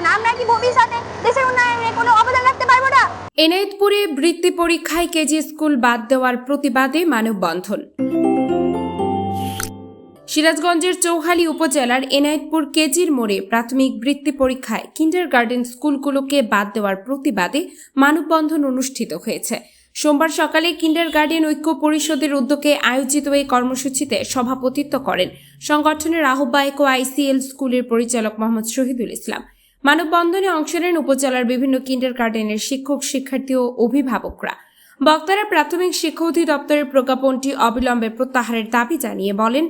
না, আমরা কি ভবিষ্যতে দেশের উন্নয়নে কোনো অবদান রাখতে পারবো না? এনায়েতপুরে বৃত্তি পরীক্ষায় কেজি স্কুল বাদ দেওয়ার প্রতিবাদে মানববন্ধন। সিরাজগঞ্জের চৌহালি উপজেলার এনায়েতপুর কেজির মোড়ে প্রাথমিক বৃত্তি পরীক্ষায় কিন্ডারগার্টেন স্কুলগুলোকে বাদ দেওয়ার প্রতিবাদে মানববন্ধন অনুষ্ঠিত হয়েছে। সোমবার সকালে কিন্ডারগার্টেন ঐক্য পরিষদের উদ্যোগে আয়োজিত এই কর্মসূচিতে সভাপতিত্ব করেন সংগঠনের আহ্বায়ক ও আইসিএল স্কুলের পরিচালক মোহাম্মদ শহীদুল ইসলাম। মানববন্ধনে অংশ নেন উপজেলার বিভিন্ন কিন্ডারগার্টেনের শিক্ষক, শিক্ষার্থী ও অভিভাবকরা। বক্তারা প্রাথমিক শিক্ষা অধিদপ্তরের প্রজ্ঞাপনটি অবিলম্বে প্রত্যাহারের দাবি জানিয়ে বলেন,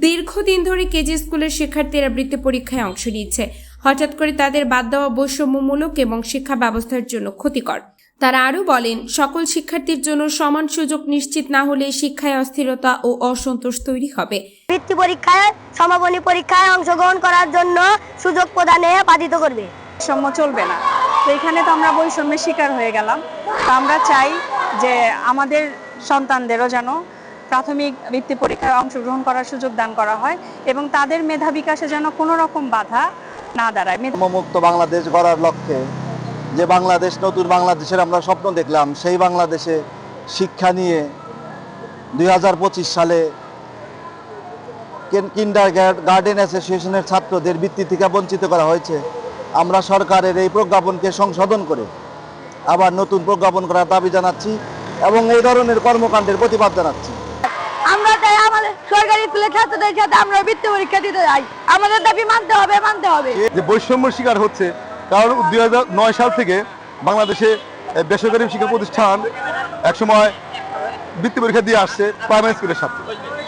দীর্ঘদিন ধরে কেজি স্কুলের শিক্ষার্থীরা বৃত্তি পরীক্ষায় অংশ নিচ্ছে। হঠাৎ করে তাদের বাদ দেওয়া বৈষম্যমূলক এবং শিক্ষা ব্যবস্থার জন্য ক্ষতিকর। তারা আরও বলেন, সকল শিক্ষার্থীর জন্য সমান সুযোগ নিশ্চিত না হলে শিক্ষায় অস্থিরতা ও অসন্তোষ তৈরি হবে। বৃত্তি পরীক্ষায় সমাপনী পরীক্ষায় অংশগ্রহণ করার জন্য সুযোগ প্রদানে বাধিত করবে। বৈষম্য চলবে না। তো এখানে তো আমরা বৈষম্যের শিকার হয়ে গেলাম। তো আমরা চাই যে আমাদের সন্তানদেরও যেন প্রাথমিক বৃত্তি পরীক্ষায় অংশগ্রহণ করার সুযোগ দান করা হয় এবং তাদের মেধা বিকাশে যেন কোনো রকম বাধা না দাঁড়ায়। মুক্ত বাংলাদেশ গড়ার লক্ষ্যে যে বাংলাদেশ, নতুন বাংলাদেশের আমরা স্বপ্ন দেখলাম, সেই বাংলাদেশে শিক্ষা নিয়ে 2025 সালে কিন্ডারগার্টেন অ্যাসোসিয়েশনের ছাত্রদের বৃত্তি থেকে বঞ্চিত করা হয়েছে। আমরা সরকারের এই প্রজ্ঞাপনকে সংশোধন করে আবার নতুন প্রজ্ঞাপন করার দাবি জানাচ্ছি এবং এই ধরনের কর্মকাণ্ডের প্রতিবাদ জানাচ্ছি। আমরা চাই আমাদের সরকারি স্কুলের ছাত্রদের সাথে আমরা বৃত্তি পরীক্ষা দিতে যাই। আমাদের দাবি মানতে হবে। যে বৈষম্যের শিকার হচ্ছে, কারণ 2009 সাল থেকে বাংলাদেশে বেসরকারি শিক্ষা প্রতিষ্ঠান একসময় বৃত্তি পরীক্ষা দিয়ে আসছে প্রাইমারি স্কুলের সাথে,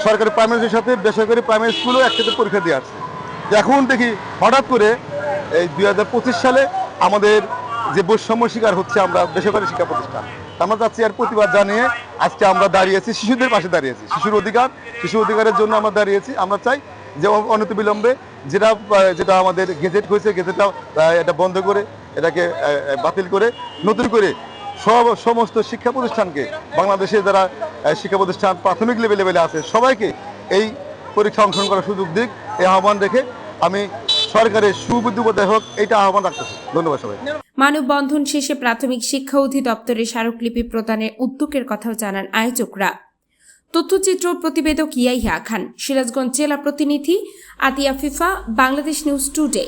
সরকারি প্রাইমারি স্কুলের সাথে বেসরকারি প্রাইমারি স্কুলও একসাথে পরীক্ষা দিয়ে আসছে। এখন দেখি হঠাৎ করে এই 2025 সালে আমাদের যে বৈষম্য শিকার হচ্ছে আমরা বেসরকারি শিক্ষা প্রতিষ্ঠান, আমরা চাচ্ছি এর প্রতিবাদ জানিয়ে আজকে আমরা দাঁড়িয়েছি, শিশুদের পাশে দাঁড়িয়েছি। শিশু অধিকারের জন্য আমরা দাঁড়িয়েছি। আমরা চাই যে অনতিবিলম্বে যেটা আমাদের গেজেট হয়েছে, গেজেটটা এটা বন্ধ করে, এটাকে বাতিল করে নতুন করে সমস্ত শিক্ষা প্রতিষ্ঠানকে, বাংলাদেশে যারা শিক্ষা প্রতিষ্ঠান প্রাথমিক লেভেলে আছে সবাইকে এই পরীক্ষা অংশগ্রহণ করার সুযোগ দিক, এই আহ্বান রেখে আমি সরকারের সুবিধায় হোক এইটা আহ্বান রাখতেছি। ধন্যবাদ সবাই। মানববন্ধন শেষে প্রাথমিক শিক্ষা অধিদপ্তরে স্মারকলিপি প্রদানের উদ্যোগের কথাও জানান আয়োজকরা। তথ্যচিত্র প্রতিবেদক ইয়াহিয়া খান, সিরাজগঞ্জ জেলা প্রতিনিধি আতিয়া ফিফা, বাংলাদেশ নিউজ টুডে।